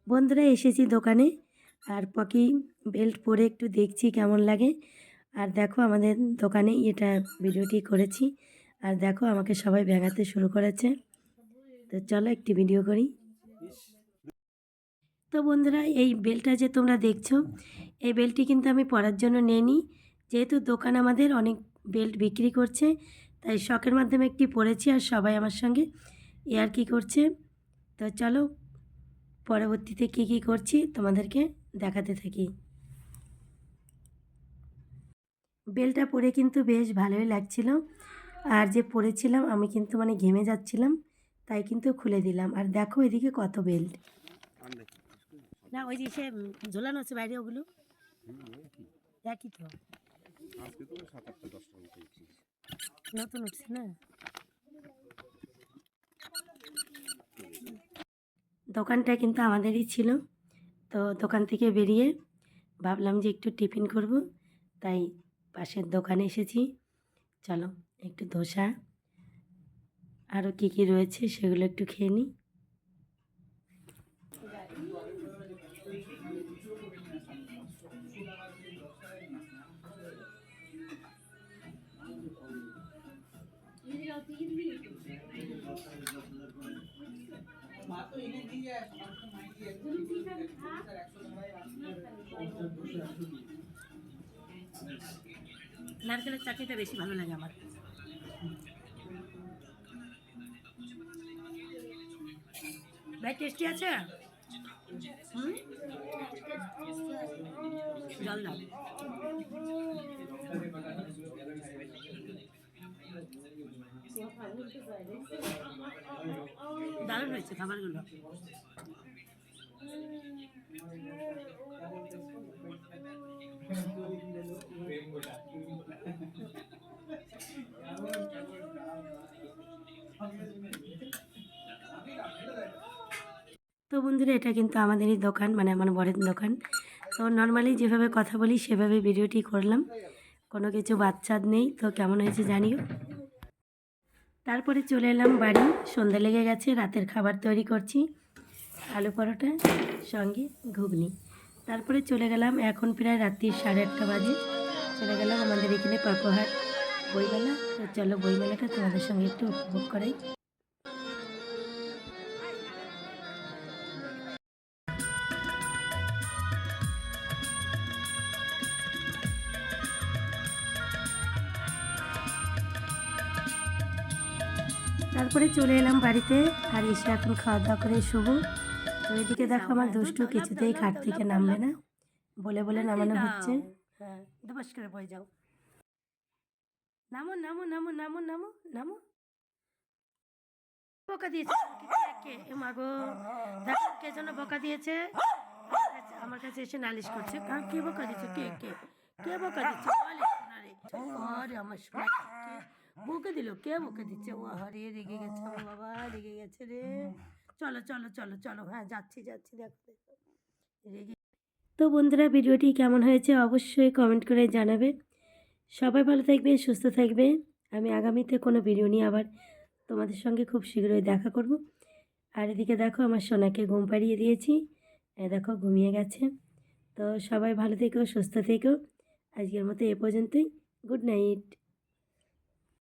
বন্ধুরা এসেছি দোকানে, আর পকি বেল্ট পরে একটু দেখছি কেমন লাগে। আর দেখো আমাদের দোকানে এটা ভিডিওটি করেছি, আর দেখো আমাকে সবাই ভেঙাতে শুরু করেছে। তো চলো একটি ভিডিও করি। তো বন্ধুরা এই বেল্টটা যে তোমরা দেখছো, এই বেল্টটি কিন্তু আমি পরার জন্য নিইনি, যেহেতু দোকান আমাদের অনেক বেল্ট বিক্রি করছে, তাই শখের মাধ্যমে একটি পরেছি, আর সবাই আমার সঙ্গে ইয়ার্কি করছে। তো চলো পরবর্তীতে কী কী করছি তোমাদেরকে দেখাতে থাকি। বেলটা পরে কিন্তু বেশ ভালোই লাগছিল, আর যে পরেছিলাম আমি কিন্তু মানে ঘেমে যাচ্ছিলাম, তাই কিন্তু খুলে দিলাম। আর দেখো এদিকে কত বেল্ট, না ওই যে সে ঝোলানো আছে বাইরে, ওগুলো একই তো, নতুন উঠছে না। দোকানটা কিন্তু আমাদেরই ছিল, তো দোকান থেকে বেরিয়ে ভাবলাম যে একটু টিফিন করব, তাই পাশের দোকানে এসেছি। চলো একটু ধোসা আরও কী কী রয়েছে সেগুলো একটু খেয়ে নিই। নারকেলের চাটনিটা বেশি ভালো লাগে আমার। ভাই টেস্টি আছে? জল দাও। দারুণ হয়েছে খাবারগুলো। তো বন্ধুরা এটা কিন্তু আমাদেরই দোকান, মানে আমার বরের দোকান। তো নর্মালি যেভাবে কথা বলি সেভাবে ভিডিওটি করলাম, কোনো কিছু বাচ্চার নেই। তো কেমন হয়েছে জানিও। তারপরে চলে এলাম বাড়ি, সন্ধ্যা লেগে গেছে, রাতের খাবার তৈরি করছি, আলু পরোটা সঙ্গে ঘুগনি। তারপরে চলে গেলাম, এখন প্রায় রাত্রি 8:30 বাজে, চলে গেলাম আমাদের এখানে পাকোহাট বইমেলা। তো চলো বইমেলাটা তোমাদের সঙ্গে একটু উপভোগ করাই। তারপরে চলে এলাম বাড়িতে, আর এসে এখন খাওয়া দাওয়া করে শুবো। তো এদিকে দেখো আমার দুষ্টু কিছুতেই খাট থেকে নামবে না, বলে বলে নামানো হচ্ছে। হ্যাঁ দবাস করে বয়ে যাও, নামো নামো নামো নামো নামো নামো। বকা দিয়েছে কে? এ মাগো, দেখো কে যেন বকা দিয়েছে, আমার কাছে এসে নালিশ করছে। কে বকা দিচ্ছে? কে কে কে বকা দিচ্ছে? বলে সোনারে, আরে আমার সোনা কে বকে দিল? কে বকে দিচ্ছে? ও হারে রেগে গেছে আমার বাবা, রেগে গেছে রে। চলো চলো চলো চলো, হ্যাঁ যাচ্ছি যাচ্ছি, দেখো দেখো রেগে। তো বন্ধুরা ভিডিওটি কেমন হয়েছে অবশ্যই কমেন্ট করে জানাবে। সবাই ভালো থাকবে, সুস্থ থাকবে। আমি আগামীতে কোনো ভিডিও নিয়ে আবার তোমাদের সঙ্গে খুব শীঘ্রই দেখা করব। আর এদিকে দেখো আমার সোনাকে ঘুম পাড়িয়ে দিয়েছি, দেখো ঘুমিয়ে গেছে। তো সবাই ভালো থেকো, সুস্থ থেকো। আজকের মতো এ পর্যন্তই। Good night.